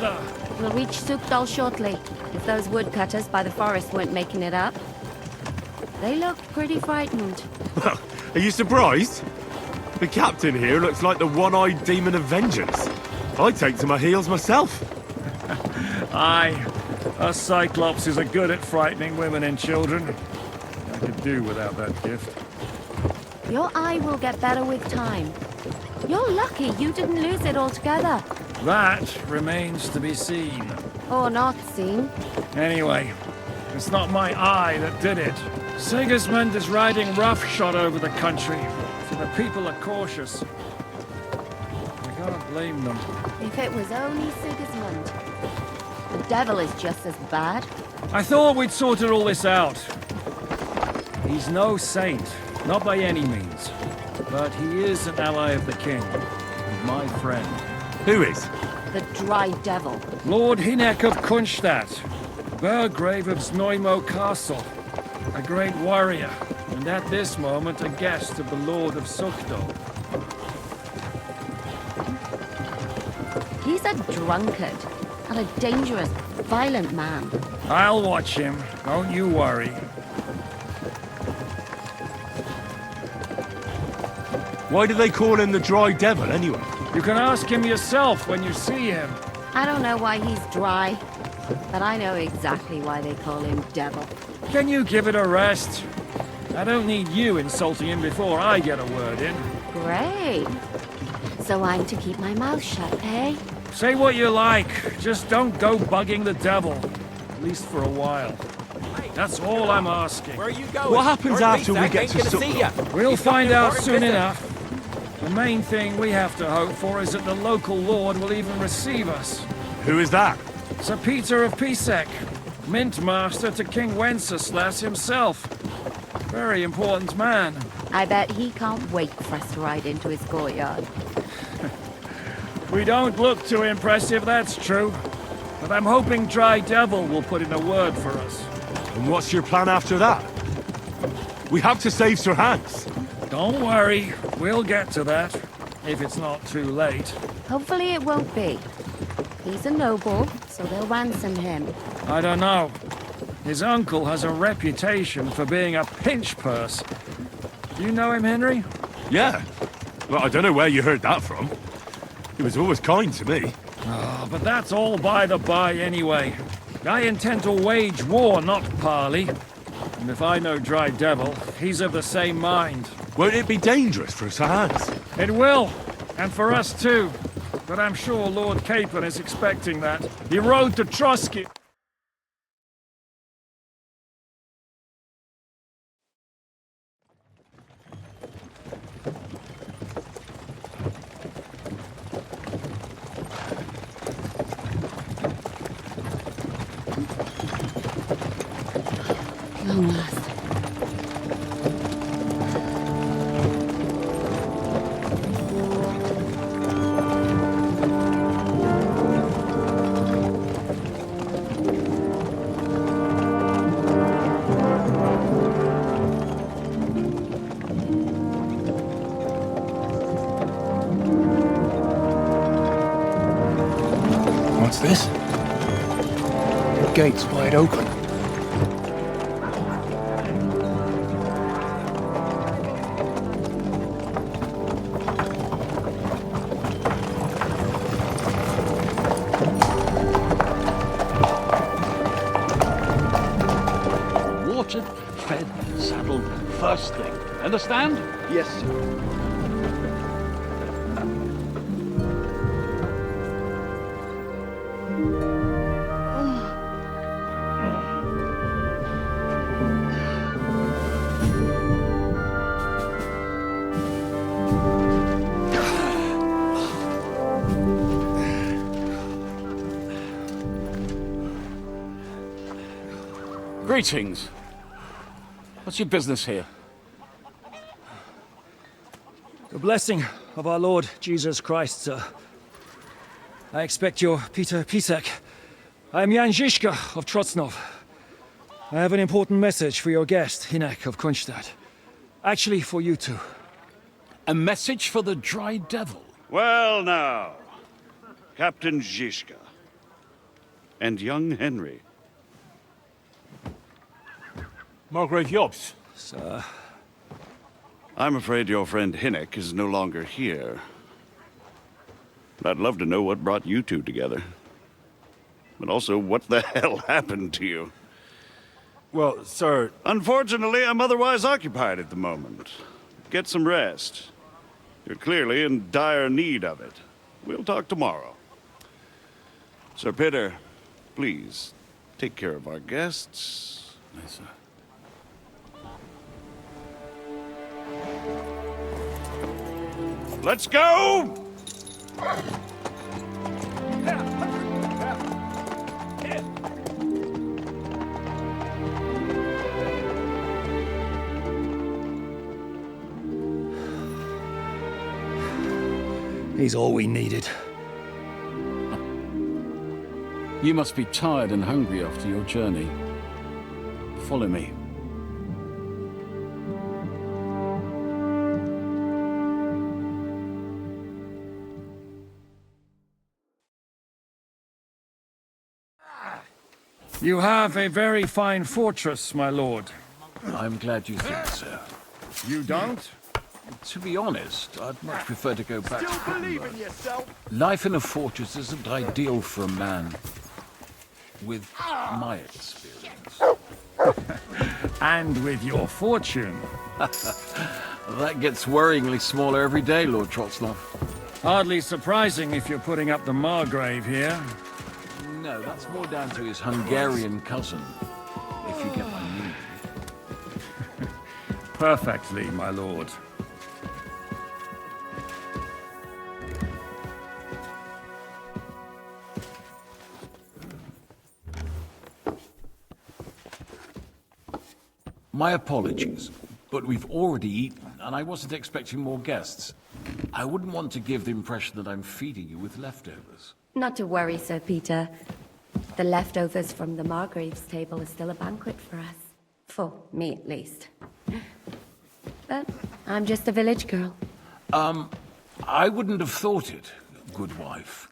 commander! We'll reach Sukdal shortly, if those woodcutters by the forest weren't making it up. They look pretty frightened. Well, are you surprised? The captain here looks like the one-eyed demon of vengeance. I'd take to my heels myself. Aye, us Cyclopses are good at frightening women and children. I could do without that gift. Your eye will get better with time. You're lucky you didn't lose it altogether. That remains to be seen. Or not seen. Anyway, it's not my eye that did it. Sigismund is riding roughshod over the country, so the people are cautious. I can't blame them. If it was only Sigismund. The devil is just as bad. I thought we'd sorted all this out. He's no saint, not by any means. But he is an ally of the king, and my friend. Who is? The dry devil. Lord Hinek of Kunstadt, Burgrave of Znojmo Castle. A great warrior, and at this moment a guest of the Lord of Sukdal. He's a drunkard, and a dangerous, violent man. I'll watch him, don't you worry. Why do they call him the Dry Devil, anyway? You can ask him yourself when you see him. I don't know why he's dry, but I know exactly why they call him devil. Can you give it a rest? I don't need you insulting him before I get a word in. Great. So I'm to keep my mouth shut, eh? Say what you like, just don't go bugging the devil. At least for a while. That's all I'm asking. Where are you going? What happens after we Lisa, get to ain't gonna see ya. We'll He's find got out important soon business. enough. The main thing we have to hope for is that the local lord will even receive us. Who is that? Sir Peter of Pisek, Mint Master to King Wenceslas himself. Very important man. I bet he can't wait for us to ride into his courtyard. We don't look too impressive, that's true. But I'm hoping Dry Devil will put in a word for us. And what's your plan after that? We have to save Sir Hans. Don't worry, we'll get to that, if it's not too late. Hopefully it won't be. He's a noble, so they'll ransom him. I don't know. His uncle has a reputation for being a pinch purse. Do you know him, Henry? Yeah. Well, I don't know where you heard that from. He was always kind to me. Oh, but that's all by the by anyway. I intend to wage war, not parley. And if I know Dry Devil, he's of the same mind. Won't it be dangerous for Sir Hans? It will, and for us too. But I'm sure Lord Capon is expecting that. He rode to Trotsky. Long last. What's this? The gate's wide open. Watered, fed, saddled, first thing. Understand? Yes, sir. Greetings. What's your business here? The blessing of our Lord Jesus Christ, sir. I expect you're Peter Pisek. I am Jan Žižka of Trocnov. I have an important message for your guest, Hinek of Kunstadt. Actually, for you two. A message for the Dry Devil. Well now, Captain Žižka, and young Henry. Margrave Jobs. Sir. I'm afraid your friend Hinnock is no longer here. I'd love to know what brought you two together. But also, what the hell happened to you? Well, sir, Unfortunately, I'm otherwise occupied at the moment. Get some rest. You're clearly in dire need of it. We'll talk tomorrow. Sir Peter, please, take care of our guests. Yes, sir. Let's go! He's all we needed. You must be tired and hungry after your journey. Follow me. You have a very fine fortress, my lord. I'm glad you think so. You don't? To be honest, I'd much prefer to go back to Edinburgh. Life in a fortress isn't ideal for a man with my experience. And with your fortune. That gets worryingly smaller every day, Lord Trotsnov. Hardly surprising if you're putting up the Margrave here. No, that's more down to his Hungarian cousin, if you get my meaning. Perfectly, my lord. My apologies, but we've already eaten, and I wasn't expecting more guests. I wouldn't want to give the impression that I'm feeding you with leftovers. Not to worry, Sir Peter. The leftovers from the Margrave's table is still a banquet for us. For me, at least. But I'm just a village girl. I wouldn't have thought it, good wife.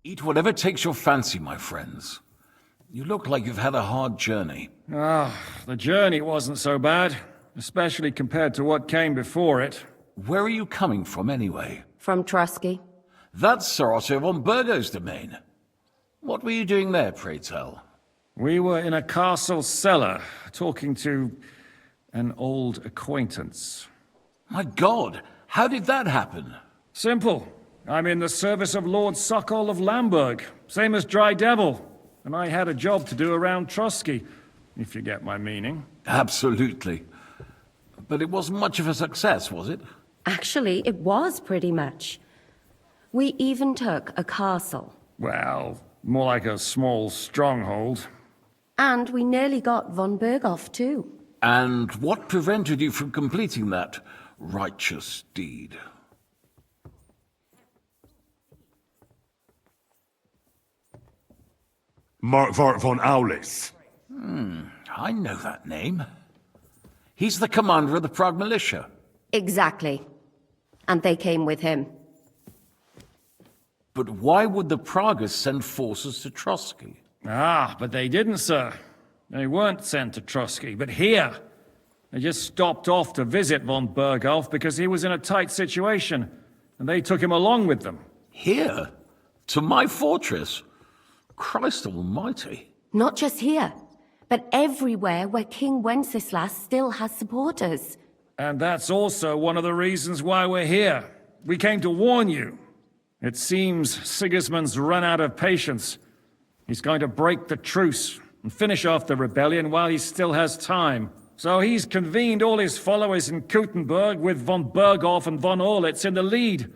Eat whatever takes your fancy, my friends. You look like you've had a hard journey. The journey wasn't so bad, especially compared to what came before it. Where are you coming from, anyway? From Trusky. That's Sir Otto von Burgo's domain. What were you doing there, pray tell? We were in a castle cellar, talking to an old acquaintance. My God, how did that happen? Simple. I'm in the service of Lord Sokol of Lamberg, same as Dry Devil, and I had a job to do around Trusky. if you get my meaning. Absolutely. But it wasn't much of a success, was it? Actually, it was pretty much. We even took a castle. Well, more like a small stronghold. And we nearly got von Berghoff, too. And what prevented you from completing that righteous deed? Markvart von Aulis. I know that name. He's the commander of the Prague militia. Exactly. And they came with him. But why would the Praguers send forces to Trotsky? Ah, but they didn't, sir. They weren't sent to Trotsky, but here. They just stopped off to visit von Berghoff because he was in a tight situation, and they took him along with them. Here? To my fortress? Christ almighty. Not just here, but everywhere where King Wenceslas still has supporters. And that's also one of the reasons why we're here. We came to warn you. It seems Sigismund's run out of patience. He's going to break the truce and finish off the rebellion while he still has time. So he's convened all his followers in Kuttenberg with von Berghoff and von Orlitz in the lead.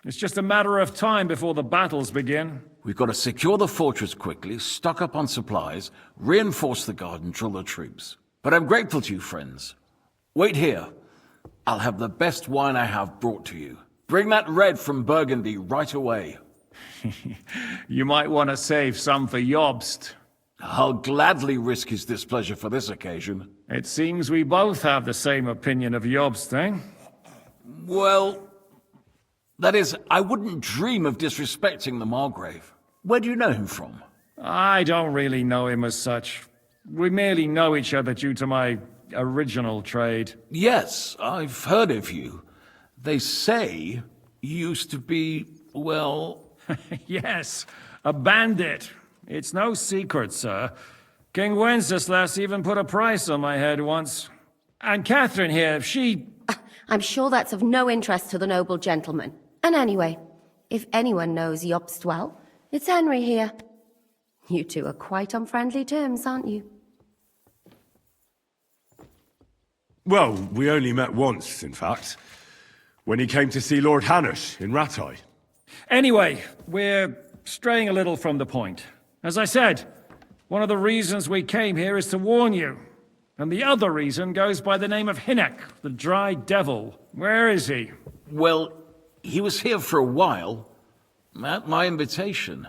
It's just a matter of time before the battles begin. We've got to secure the fortress quickly, stock up on supplies, reinforce the guard and drill the troops. But I'm grateful to you, friends. Wait here. I'll have the best wine I have brought to you. Bring that red from Burgundy right away. You might want to save some for Jobst. I'll gladly risk his displeasure for this occasion. It seems we both have the same opinion of Jobst, eh? Well, that is, I wouldn't dream of disrespecting the Margrave. Where do you know him from? I don't really know him as such. We merely know each other due to my original trade. Yes, I've heard of you. They say you used to be, well... Yes, a bandit. It's no secret, sir. King Wenceslas even put a price on my head once. And Catherine here, she... I'm sure that's of no interest to the noble gentleman. And anyway, if anyone knows Jobst well, it's Henry here. You two are quite on friendly terms, aren't you? Well, we only met once, in fact. When he came to see Lord Hanush in Rattay. Anyway, we're straying a little from the point. As I said, one of the reasons we came here is to warn you. And the other reason goes by the name of Hynek, the Dry Devil. Where is he? Well, he was here for a while, at my invitation.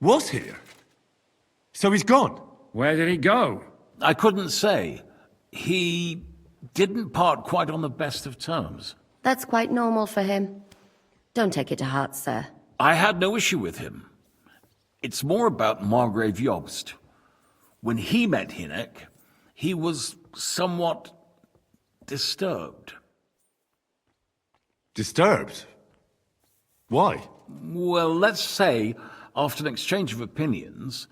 Was here? So he's gone? Where did he go? I couldn't say. He didn't part quite on the best of terms. That's quite normal for him. Don't take it to heart, sir. I had no issue with him. It's more about Margrave Jobst. When he met Hynek, he was somewhat disturbed. Disturbed? Why? Well, let's say, after an exchange of opinions,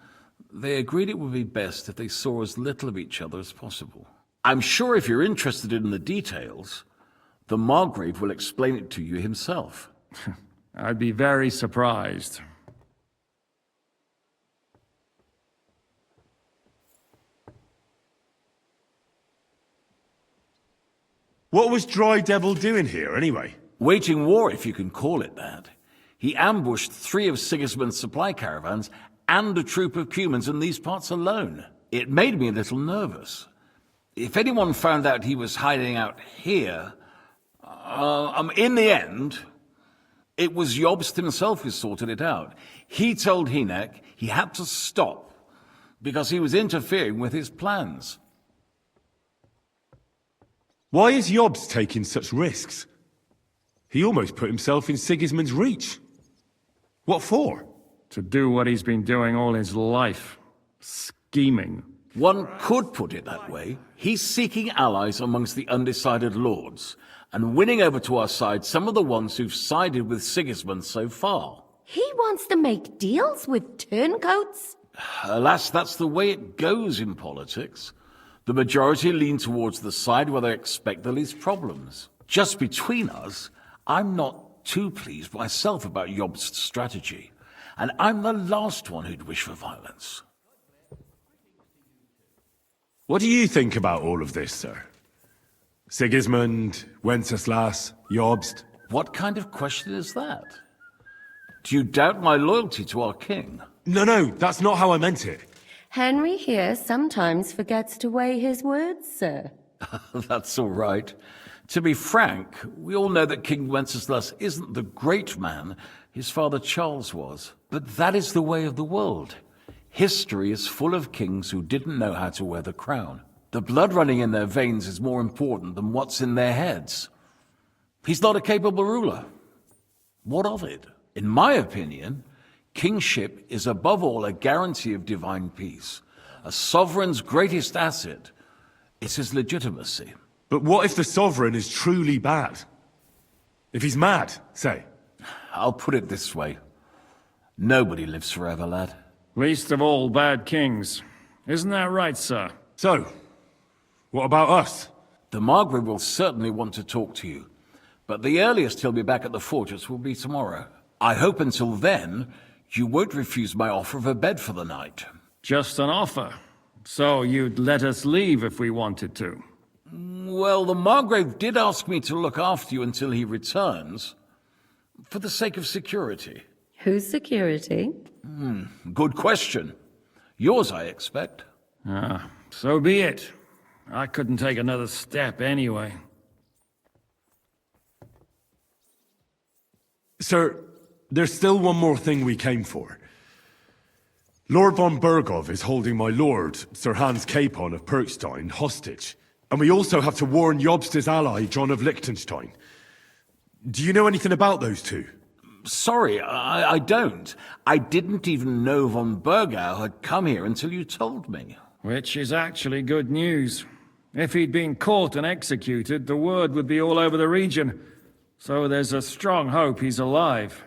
they agreed it would be best if they saw as little of each other as possible. I'm sure if you're interested in the details, the Margrave will explain it to you himself. I'd be very surprised. What was Dry Devil doing here, anyway? Waging war, if you can call it that. He ambushed 3 of Sigismund's supply caravans and a troop of Cumans in these parts alone. It made me a little nervous. If anyone found out he was hiding out here, in the end, it was Jobst himself who sorted it out. He told Hynek he had to stop because he was interfering with his plans. Why is Jobst taking such risks? He almost put himself in Sigismund's reach. What for? To do what he's been doing all his life. Scheming. One could put it that way. He's seeking allies amongst the undecided lords, and winning over to our side some of the ones who've sided with Sigismund so far. He wants to make deals with turncoats? Alas, that's the way it goes in politics. The majority lean towards the side where they expect the least problems. Just between us, I'm not too pleased myself about Jobst's strategy. and I'm the last one who'd wish for violence. What do you think about all of this, sir? Sigismund, Wenceslas, Jobst? What kind of question is that? Do you doubt my loyalty to our king? No, that's not how I meant it. Henry here sometimes forgets to weigh his words, sir. That's all right. To be frank, we all know that King Wenceslas isn't the great man his father Charles was. But that is the way of the world. History is full of kings who didn't know how to wear the crown. The blood running in their veins is more important than what's in their heads. He's not a capable ruler. What of it? In my opinion, kingship is above all a guarantee of divine peace. A sovereign's greatest asset is his legitimacy. But what if the sovereign is truly bad? If he's mad, say? I'll put it this way. Nobody lives forever, lad. Least of all bad kings. Isn't that right, sir? So, what about us? The Margrave will certainly want to talk to you, but the earliest he'll be back at the fortress will be tomorrow. I hope until then, you won't refuse my offer of a bed for the night. Just an offer. So you'd let us leave if we wanted to. Well, the Margrave did ask me to look after you until he returns, for the sake of security. Whose security? Good question. Yours, I expect. So be it. I couldn't take another step anyway. Sir, there's still one more thing we came for. Lord von Bergov is holding my lord, Sir Hans Capon of Perkstein, hostage. And we also have to warn Jobst's ally, John of Liechtenstein. Do you know anything about those two? Sorry, I don't. I didn't even know von Bergau had come here until you told me. Which is actually good news. If he'd been caught and executed, the word would be all over the region. So there's a strong hope he's alive.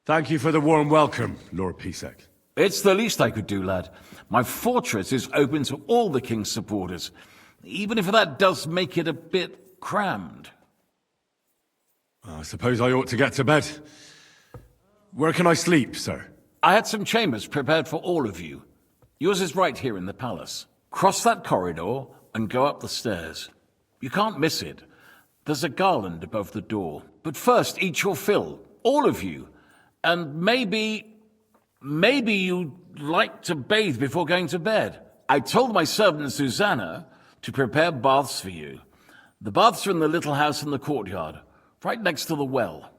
Thank you for the warm welcome, Lord Pisek. It's the least I could do, lad. My fortress is open to all the king's supporters, even if that does make it a bit crammed. I suppose I ought to get to bed. Where can I sleep, sir? I had some chambers prepared for all of you. Yours is right here in the palace. Cross that corridor and go up the stairs. You can't miss it. There's a garland above the door. But first, eat your fill, all of you. And maybe you'd like to bathe before going to bed. I told my servant Susanna to prepare baths for you. The baths are in the little house in the courtyard, right next to the well.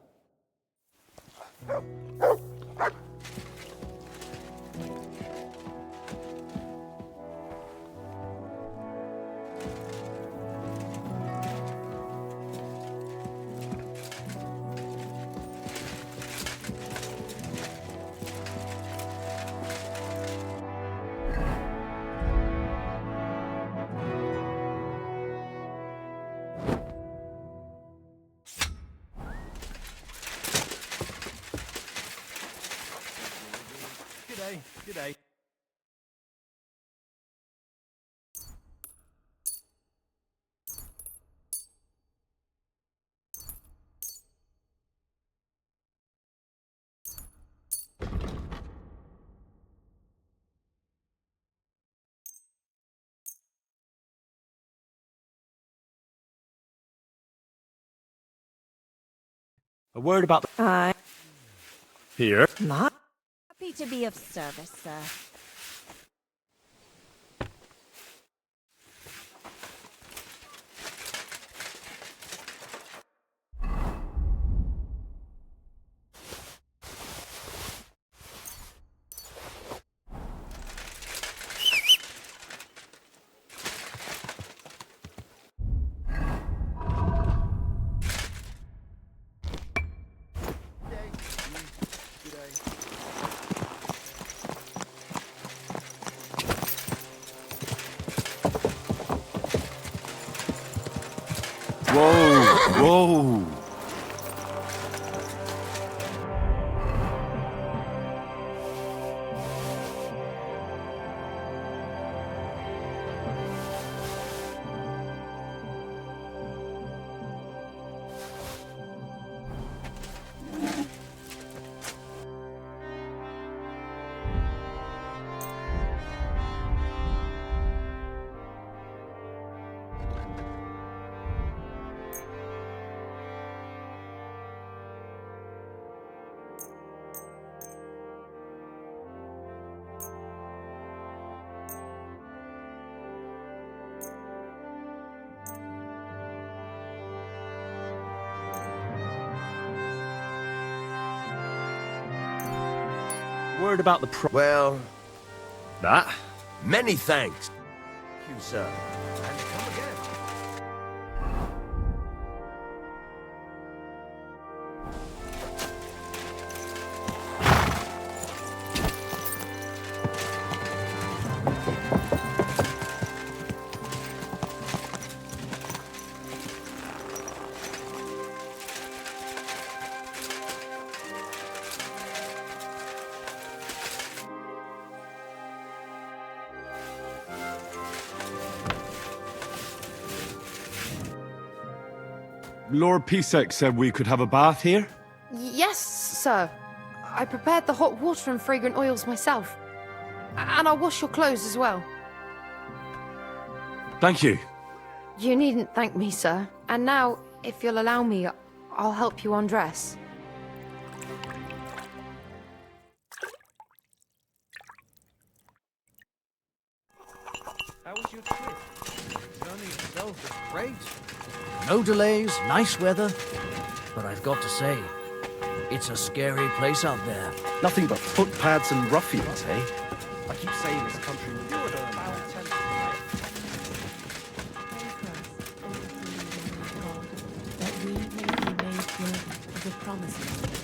G'day. A word about I'm here. not happy to be of service, sir. Whoa! Worried about the Well, That? many thanks. Thank you, sir. And come again. Lord Pisek said we could have a bath here? Yes, sir. I prepared the hot water and fragrant oils myself. And I'll wash your clothes as well. Thank you. You needn't thank me, sir. And now, if you'll allow me, I'll help you undress. How was your trip? The journey itself was great. No delays, nice weather. But I've got to say, it's a scary place out there. Nothing but footpads and ruffians, eh? I keep saying this country would about 10. That we may be made worthy of the promises.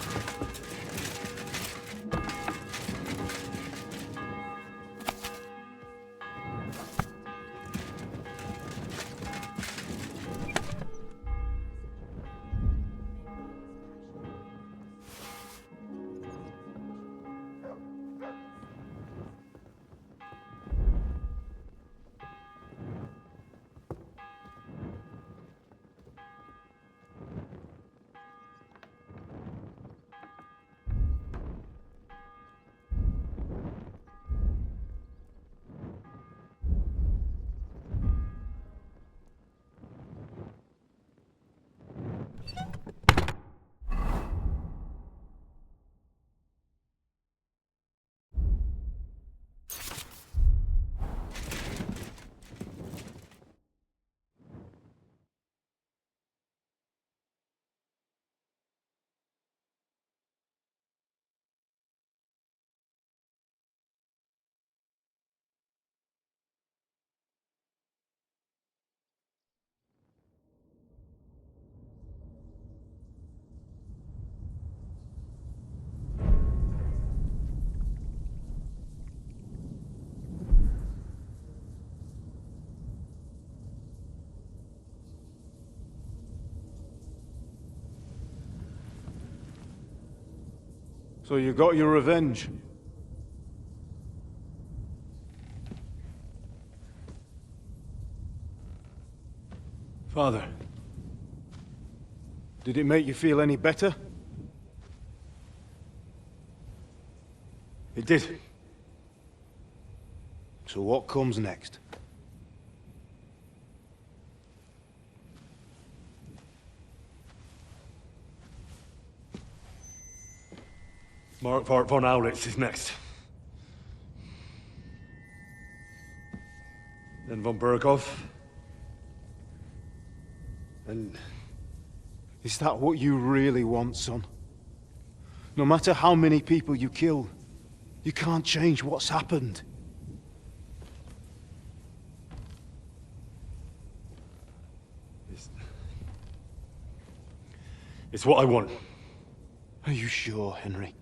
So you got your revenge? Father, did it make you feel any better? It did. So what comes next? Mark von Aulitz is next. Then von Berghoff. And is that what you really want, son? No matter how many people you kill, you can't change what's happened. It's what I want. Are you sure, Henry?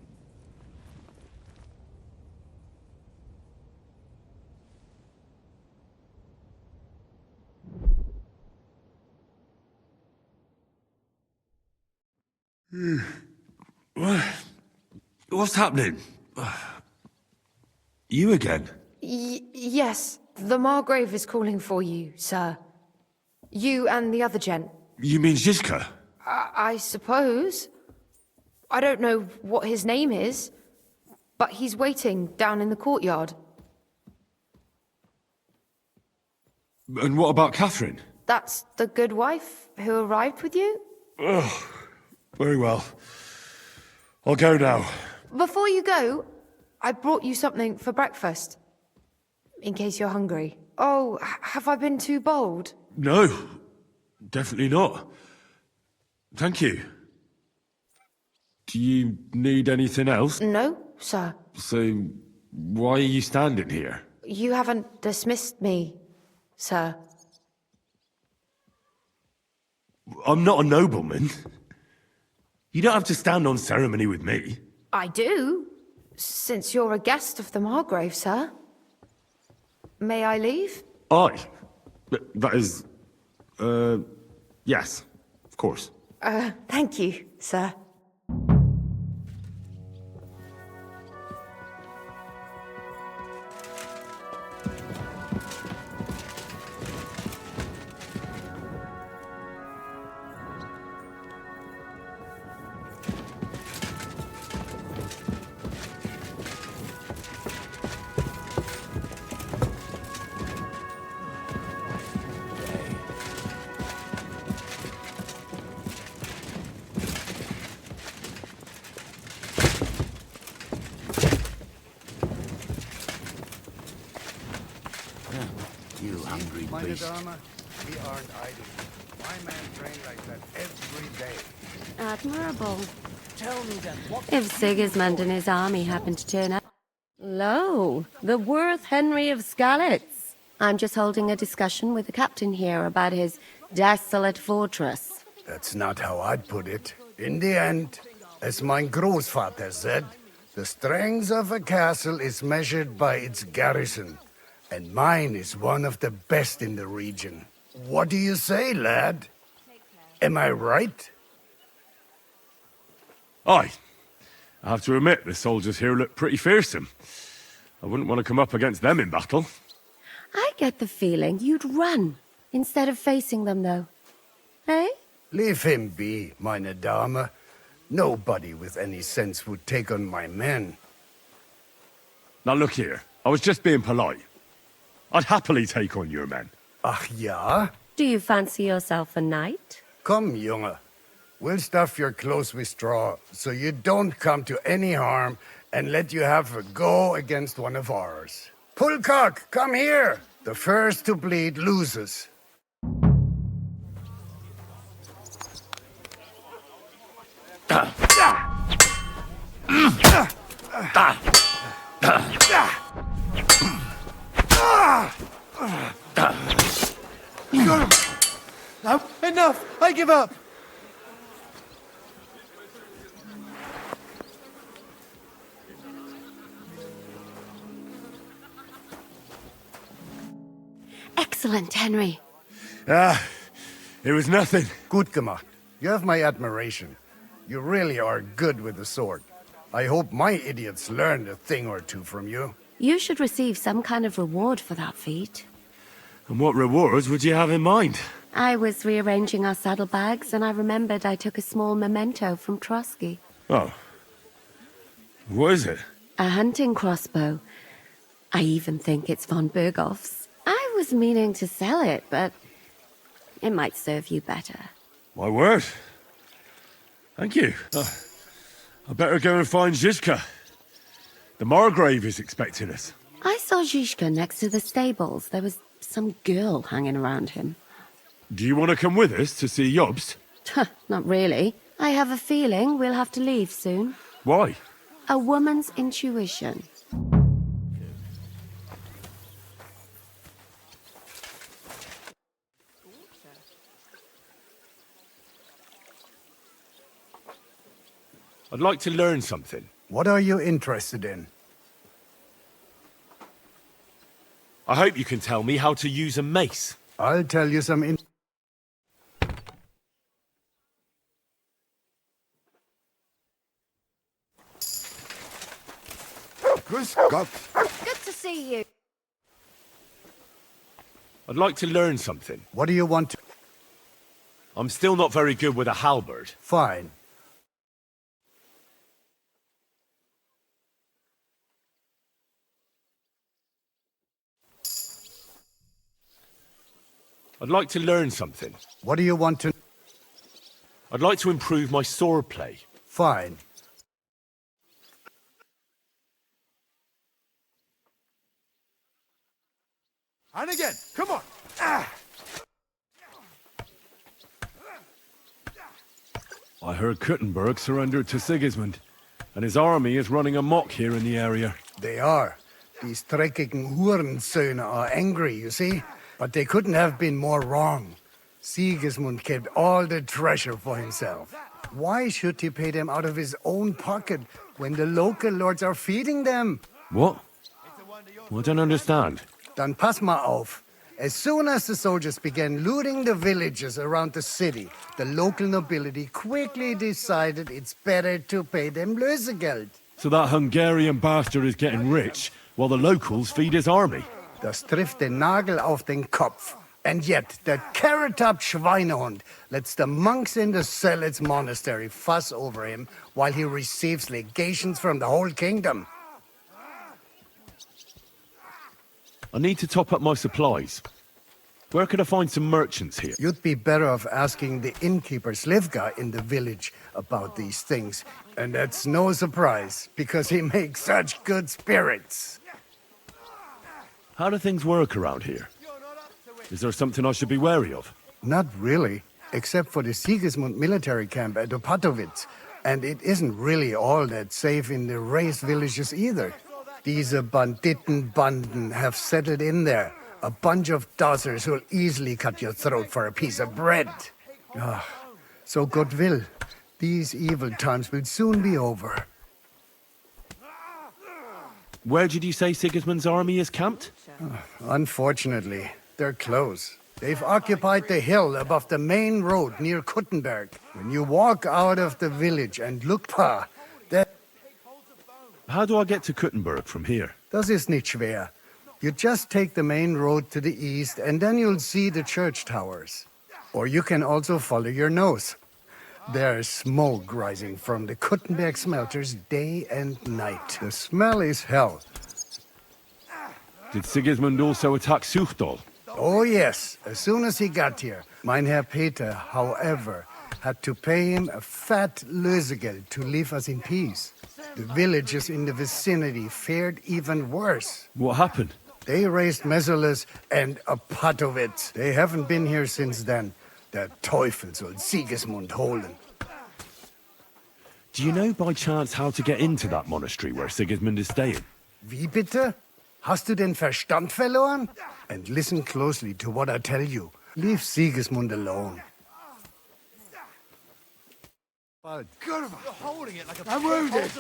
What's happening? You again? Yes, the Margrave is calling for you, sir. You and the other gent. You mean Zizka? I suppose. I don't know what his name is, but he's waiting down in the courtyard. And what about Catherine? That's the good wife who arrived with you? Oh, very well. I'll go now. Before you go, I brought you something for breakfast. In case you're hungry. Oh, have I been too bold? No, definitely not. Thank you. Do you need anything else? No, sir. So, why are you standing here? You haven't dismissed me, sir. I'm not a nobleman. You don't have to stand on ceremony with me. I do, since you're a guest of the Margrave, sir. May I leave? Aye. That is... yes, of course. Thank you, sir. You hungry beast. Dharma, we aren't idle. My men train like that every day. Admirable. Tell me then, what... If Sigismund and his army happen to turn up... Lo, the worth Henry of Skalitz. I'm just holding a discussion with the captain here about his desolate fortress. That's not how I'd put it. In the end, as my großvater said, the strength of a castle is measured by its garrison. And mine is one of the best in the region. What do you say, lad? Am I right? Aye. I have to admit, the soldiers here look pretty fearsome. I wouldn't want to come up against them in battle. I get the feeling you'd run instead of facing them, though. Eh? Leave him be, meine Dame. Nobody with any sense would take on my men. Now look here, I was just being polite. I'd happily take on your men. Ach ja? Do you fancy yourself a knight? Come, Junge. We'll stuff your clothes with straw, so you don't come to any harm, and let you have a go against one of ours. Pulcock, come here! The first to bleed loses. You got him! No, enough! I give up! Excellent, Henry. It was nothing. Gut gemacht. You have my admiration. You really are good with the sword. I hope my idiots learned a thing or two from you. You should receive some kind of reward for that feat. And what rewards would you have in mind? I was rearranging our saddlebags, and I remembered I took a small memento from Trotsky. Oh. What is it? A hunting crossbow. I even think it's von Berghoff's. I was meaning to sell it, but it might serve you better. My word. Thank you. I better go and find Zizka. The Margrave is expecting us. I saw Zizka next to the stables. There was some girl hanging around him. Do you want to come with us to see Jobst? Not really. I have a feeling we'll have to leave soon. Why? A woman's intuition. I'd like to learn something. What are you interested in? I hope you can tell me how to use a mace. I'll tell you some Grüß Gott. Good to see you. I'd like to learn something. What do you want to... I'm still not very good with a halberd. Fine. I'd like to learn something. What do you want to... I'd like to improve my swordplay. Fine. And again, come on! I heard Kuttenberg surrendered to Sigismund. and his army is running amok here in the area. They are. These dreckigen Hurensöhne are angry, you see? But they couldn't have been more wrong. Sigismund kept all the treasure for himself. Why should he pay them out of his own pocket when the local lords are feeding them? What? I don't understand. Dann pass mal auf. As soon as the soldiers began looting the villages around the city, the local nobility quickly decided it's better to pay them Lösegeld. So that Hungarian bastard is getting rich, while the locals feed his army. Das trifft den Nagel auf den Kopf. And yet, that carrot-top Schweinehund lets the monks in the Zealots monastery fuss over him while he receives legations from the whole kingdom. I need to top up my supplies. Where could I find some merchants here? You'd be better off asking the innkeeper Slivka in the village about these things. And that's no surprise, because he makes such good spirits. How do things work around here? Is there something I should be wary of? Not really, except for the Sigismund military camp at Opatowitz. And it isn't really all that safe in the raised villages either. These Banditenbanden have settled in there. A bunch of dossers who'll easily cut your throat for a piece of bread. Ah, so God will. These evil times will soon be over. Where did you say Sigismund's army is camped? Unfortunately, they're close. They've occupied the hill above the main road near Kuttenberg. When you walk out of the village and look pa, How do I get to Kuttenberg from here? das ist nicht schwer. You just take the main road to the east and then you'll see the church towers. Or you can also follow your nose. There's smoke rising from the Kuttenberg smelters day and night. The smell is hell. Did Sigismund also attack Suchdol? Oh yes, as soon as he got here. Mein Herr Peter, however, had to pay him a fat Lösegeld to leave us in peace. The villages in the vicinity fared even worse. What happened? They raised Messerles and Opatowitz. They haven't been here since then. Der Teufel soll Sigismund holen. Do you know by chance how to get into that monastery where Sigismund is staying? Wie bitte? Hast du den Verstand verloren? And listen closely to what I tell you. Leave Sigismund alone. I'm wounded.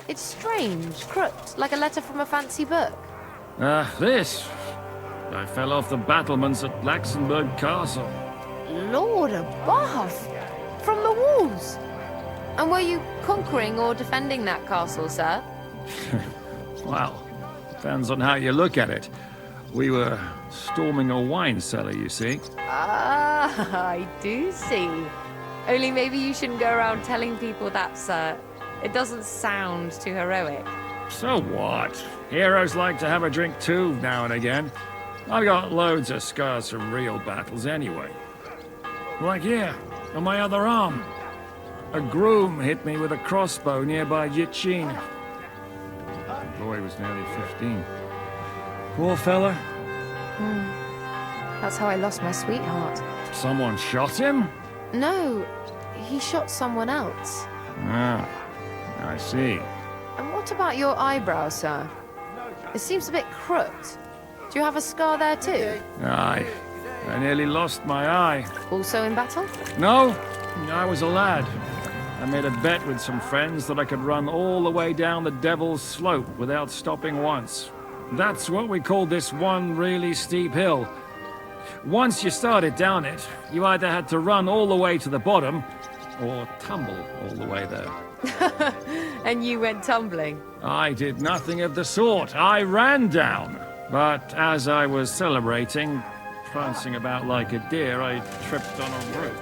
It's strange, crooked, like a letter from a fancy book. This. I fell off the battlements at Laxenburg Castle. Lord above! From the walls! And were you conquering or defending that castle, sir? Well, depends on how you look at it. We were storming a wine cellar, you see. Ah, I do see. Only maybe you shouldn't go around telling people that, sir. It doesn't sound too heroic. So what? Heroes like to have a drink too, now and again. I've got loads of scars from real battles anyway. Like here, on my other arm. A groom hit me with a crossbow nearby Yitchin. The boy was nearly 15. Poor fella. That's how I lost my sweetheart. Someone shot him? No, he shot someone else. Ah, I see. And what about your eyebrow, sir? It seems a bit crooked. Do you have a scar there too? Aye. I nearly lost my eye. Also in battle? No, I was a lad. I made a bet with some friends that I could run all the way down the Devil's Slope without stopping once. That's what we called this one really steep hill. Once you started down it, you either had to run all the way to the bottom, or tumble all the way there. And you went tumbling? I did nothing of the sort. I ran down. But as I was celebrating, prancing about like a deer, I tripped on a root.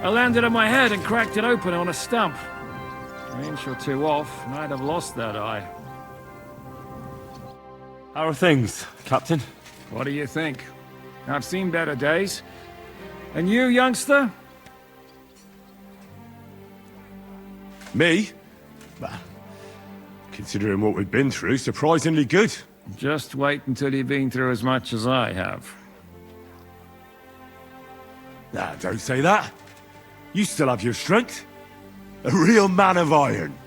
I landed on my head and cracked it open on a stump. An inch or two off, and I'd have lost that eye. How are things, Captain? What do you think? I've seen better days. And you, youngster? Me? Well, considering what we've been through, surprisingly good. Just wait until you've been through as much as I have. Nah, don't say that. You still have your strength? A real man of iron.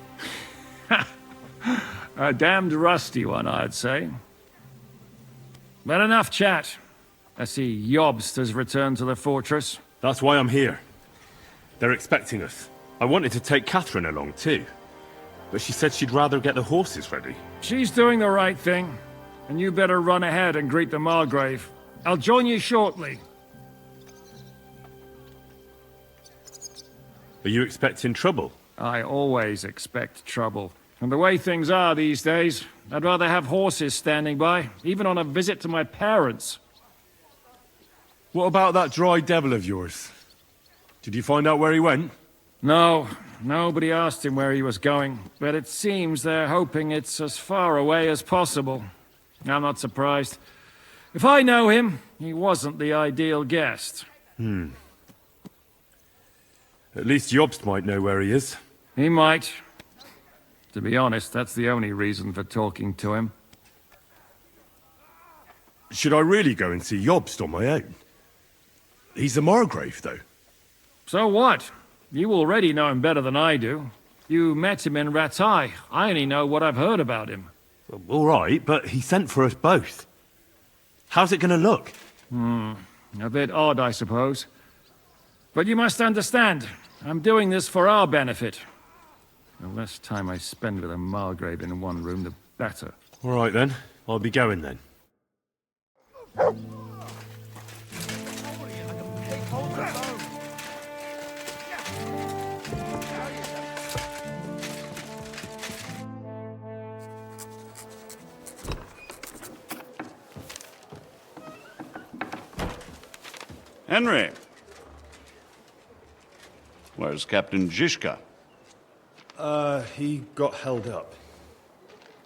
A damned rusty one, I'd say. But enough chat. I see Jobst has returned to the fortress. That's why I'm here. They're expecting us. I wanted to take Catherine along too, but she said she'd rather get the horses ready. She's doing the right thing, and you better run ahead and greet the Margrave. I'll join you shortly. Are you expecting trouble? I always expect trouble. And the way things are these days, I'd rather have horses standing by, even on a visit to my parents. What about that dry devil of yours? Did you find out where he went? No, nobody asked him where he was going, but it seems they're hoping it's as far away as possible. I'm not surprised. If I know him, he wasn't the ideal guest. At least Jobst might know where he is. He might. To be honest, that's the only reason for talking to him. Should I really go and see Jobst on my own? He's the Margrave, though. So what? You already know him better than I do. You met him in Rattay. I only know what I've heard about him. All right, but he sent for us both. How's it gonna look? A bit odd, I suppose. But you must understand, I'm doing this for our benefit. The less time I spend with a Margrave in one room, the better. All right then, I'll be going then. Henry. Where's Captain Zizka? He got held up.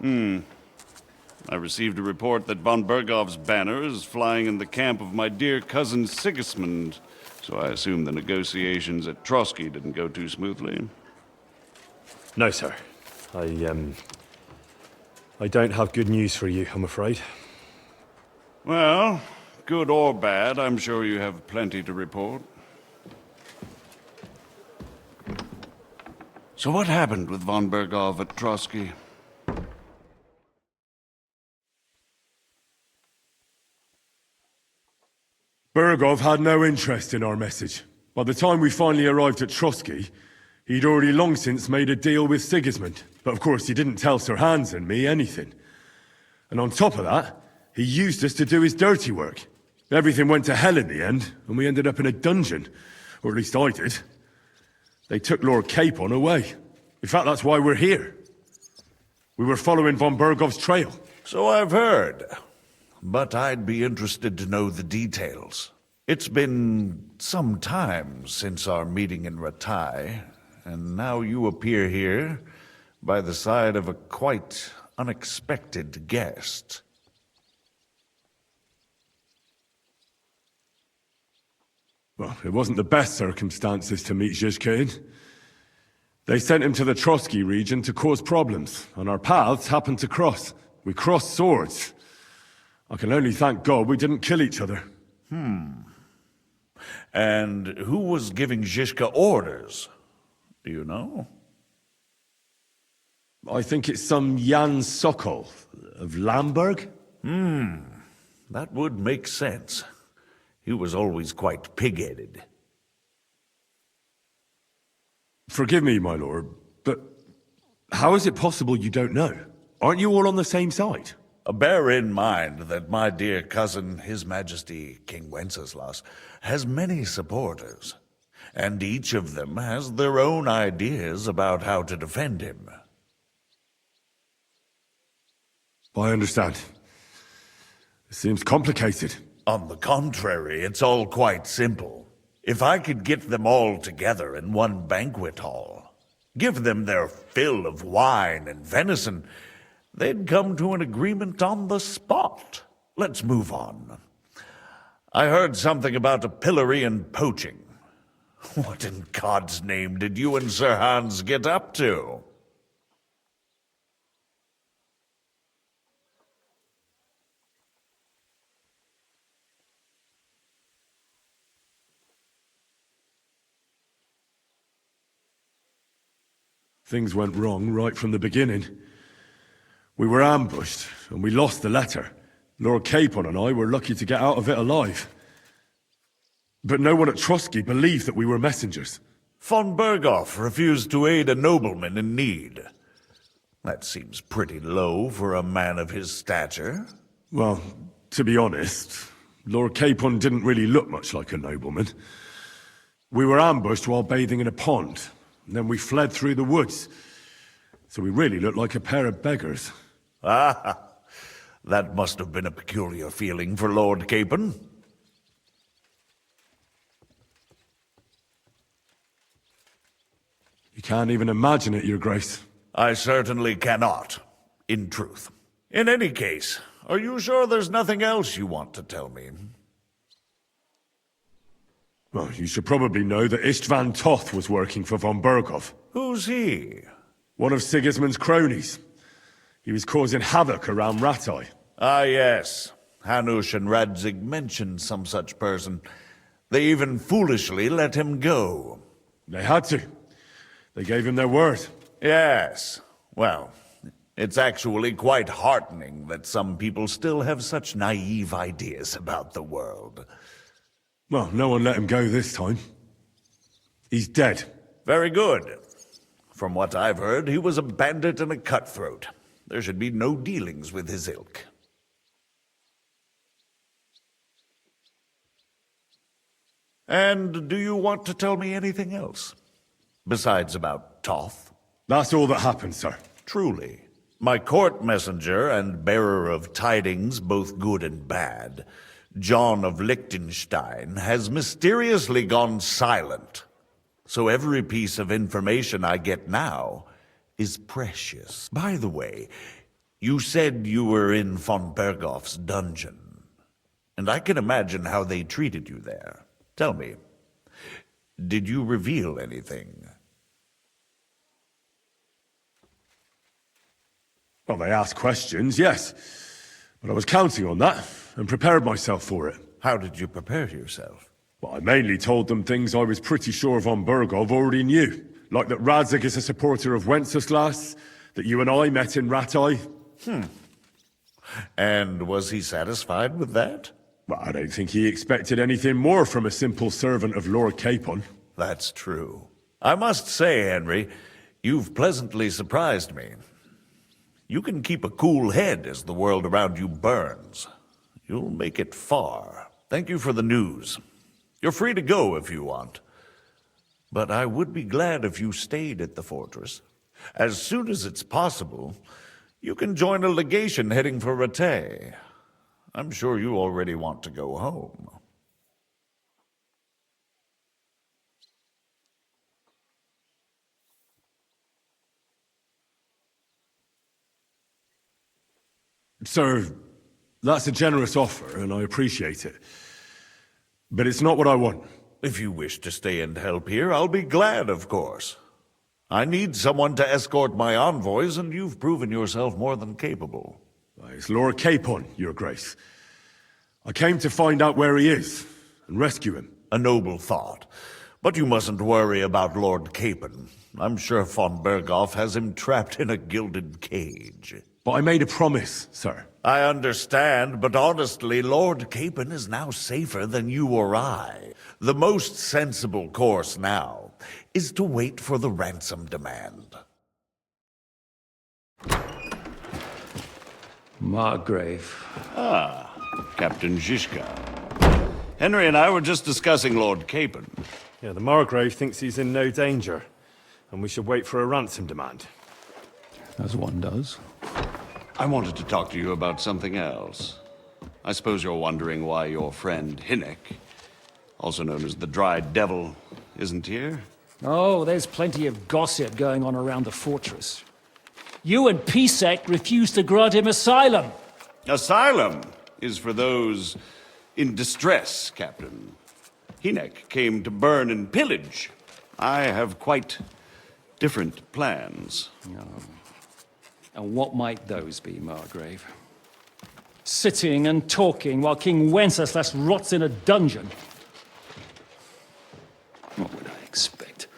I received a report that von Bergov's banner is flying in the camp of my dear cousin Sigismund, so I assume the negotiations at Trotsky didn't go too smoothly. No, sir. I don't have good news for you, I'm afraid. Well, good or bad, I'm sure you have plenty to report. So what happened with von Bergov at Trotsky? Bergov had no interest in our message. By the time we finally arrived at Trotsky, he'd already long since made a deal with Sigismund. But of course, he didn't tell Sir Hans and me anything. And on top of that, he used us to do his dirty work. Everything went to hell in the end, and we ended up in a dungeon. Or at least I did. They took Lord Capon away. In fact, that's why we're here. We were following von Bergov's trail. So I've heard. But I'd be interested to know the details. It's been some time since our meeting in Rattay, and now you appear here by the side of a quite unexpected guest. Well, it wasn't the best circumstances to meet Zizka in. They sent him to the Trotsky region to cause problems, and our paths happened to cross. We crossed swords. I can only thank God we didn't kill each other. And who was giving Zizka orders? Do you know? I think it's some Jan Sokol of Lamberg? That would make sense. He was always quite pig-headed. Forgive me, my lord, but how is it possible you don't know? Aren't you all on the same side? Bear in mind that my dear cousin, His Majesty King Wenceslas, has many supporters, and each of them has their own ideas about how to defend him. I understand. It seems complicated. On the contrary, it's all quite simple. If I could get them all together in one banquet hall, give them their fill of wine and venison, they'd come to an agreement on the spot. Let's move on. I heard something about a pillory and poaching. What in God's name did you and Sir Hans get up to? Things went wrong right from the beginning. We were ambushed, and we lost the letter. Lord Capon and I were lucky to get out of it alive. But no one at Trotsky believed that we were messengers. Von Berghoff refused to aid a nobleman in need. That seems pretty low for a man of his stature. Well, to be honest, Lord Capon didn't really look much like a nobleman. We were ambushed while bathing in a pond, and then we fled through the woods. So we really looked like a pair of beggars. Ah, that must have been a peculiar feeling for Lord Capon. You can't even imagine it, Your Grace. I certainly cannot, in truth. In any case, are you sure there's nothing else you want to tell me? Well, you should probably know that Istvan Toth was working for von Berghoff. Who's he? One of Sigismund's cronies. He was causing havoc around Ratai. Ah, yes. Hanush and Radzig mentioned some such person. They even foolishly let him go. They had to. They gave him their word. Yes. Well, it's actually quite heartening that some people still have such naive ideas about the world. Well, no one let him go this time. He's dead. Very good. From what I've heard, he was a bandit and a cutthroat. There should be no dealings with his ilk. And do you want to tell me anything else? Besides about Toth? That's all that happened, sir. Truly. My court messenger and bearer of tidings, both good and bad, John of Liechtenstein, has mysteriously gone silent. So every piece of information I get now is precious. By the way, you said you were in von Berghoff's dungeon, and I can imagine how they treated you there. Tell me, did you reveal anything? Well, they asked questions, yes. But I was counting on that, and prepared myself for it. How did you prepare yourself? Well, I mainly told them things I was pretty sure von Berghoff already knew. Like that Radzig is a supporter of Wenceslas, that you and I met in Ratai. And was he satisfied with that? Well, I don't think he expected anything more from a simple servant of Lord Capon. That's true. I must say, Henry, you've pleasantly surprised me. You can keep a cool head as the world around you burns. You'll make it far. Thank you for the news. You're free to go if you want. But I would be glad if you stayed at the fortress. As soon as it's possible, you can join a legation heading for Rattay. I'm sure you already want to go home. Sir, that's a generous offer, and I appreciate it. But it's not what I want. If you wish to stay and help here, I'll be glad, of course. I need someone to escort my envoys, and you've proven yourself more than capable. It's Lord Capon, Your Grace. I came to find out where he is, and rescue him. A noble thought. But you mustn't worry about Lord Capon. I'm sure von Berghoff has him trapped in a gilded cage. But I made a promise, sir. I understand, but honestly, Lord Capon is now safer than you or I. The most sensible course now is to wait for the ransom demand. Margrave. Ah, Captain Zizka. Henry and I were just discussing Lord Capon. Yeah, the Margrave thinks he's in no danger, and we should wait for a ransom demand. As one does. I wanted to talk to you about something else. I suppose you're wondering why your friend Hinnek, also known as the Dried Devil, isn't here? Oh, there's plenty of gossip going on around the fortress. You and Pisek refused to grant him asylum. Asylum is for those in distress, Captain. Hinnek came to burn and pillage. I have quite different plans. Oh. And what might those be, Margrave? Sitting and talking while King Wenceslas rots in a dungeon. What would I expect?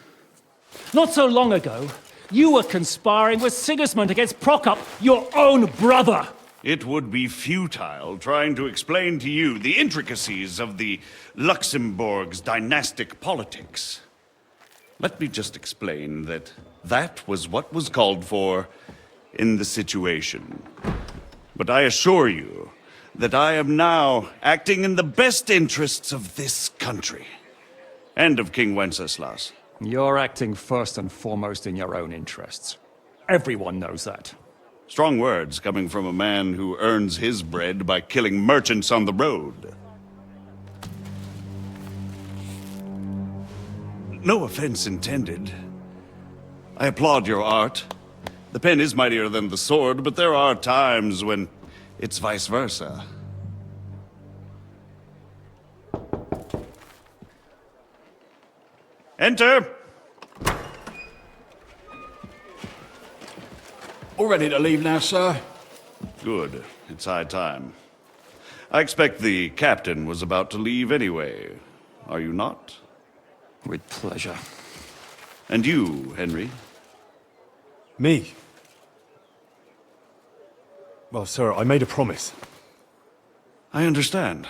Not so long ago, You were conspiring with Sigismund against Prokop, your own brother! It would be futile trying to explain to you the intricacies of the Luxembourg's dynastic politics. Let me just explain that that was what was called for in the situation. But I assure you that I am now acting in the best interests of this country and of King Wenceslas. You're acting first and foremost in your own interests. Everyone knows that. Strong words coming from a man who earns his bread by killing merchants on the road. No offense intended. I applaud your art. The pen is mightier than the sword, but there are times when it's vice versa. Enter! All ready to leave now, sir? Good. It's high time. I expect the captain was about to leave anyway. Are you not? With pleasure. And you, Henry? Me? Well, sir, I made a promise. I understand.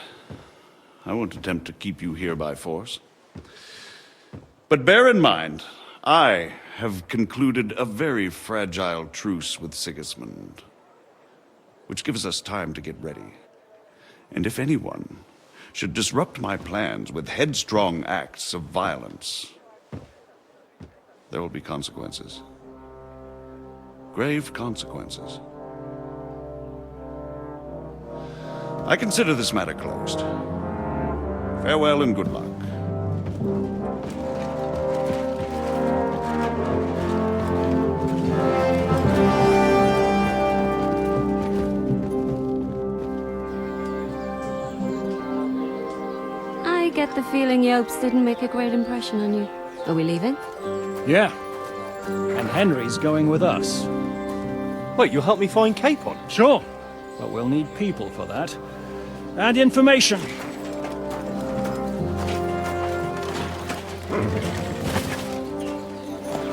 I won't attempt to keep you here by force. But bear in mind, I have concluded a very fragile truce with Sigismund, which gives us time to get ready. And if anyone should disrupt my plans with headstrong acts of violence, there will be consequences. Grave consequences. I consider this matter closed. Farewell and good luck. I get the feeling Yopes didn't make a great impression on you. Are we leaving? Yeah. And Henry's going with us. Wait, you'll help me find Capon? Sure. But we'll need people for that. And information.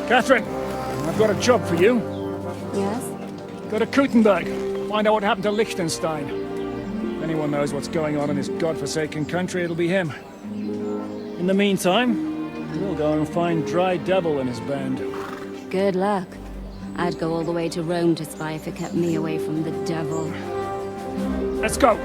Catherine, I've got a job for you. Yes? Go to Kuttenberg. Find out what happened to Liechtenstein. If anyone knows what's going on in this godforsaken country, it'll be him. In the meantime, we'll go and find Dry Devil and his band. Good luck. I'd go all the way to Rome to spy if it kept me away from the devil. Let's go!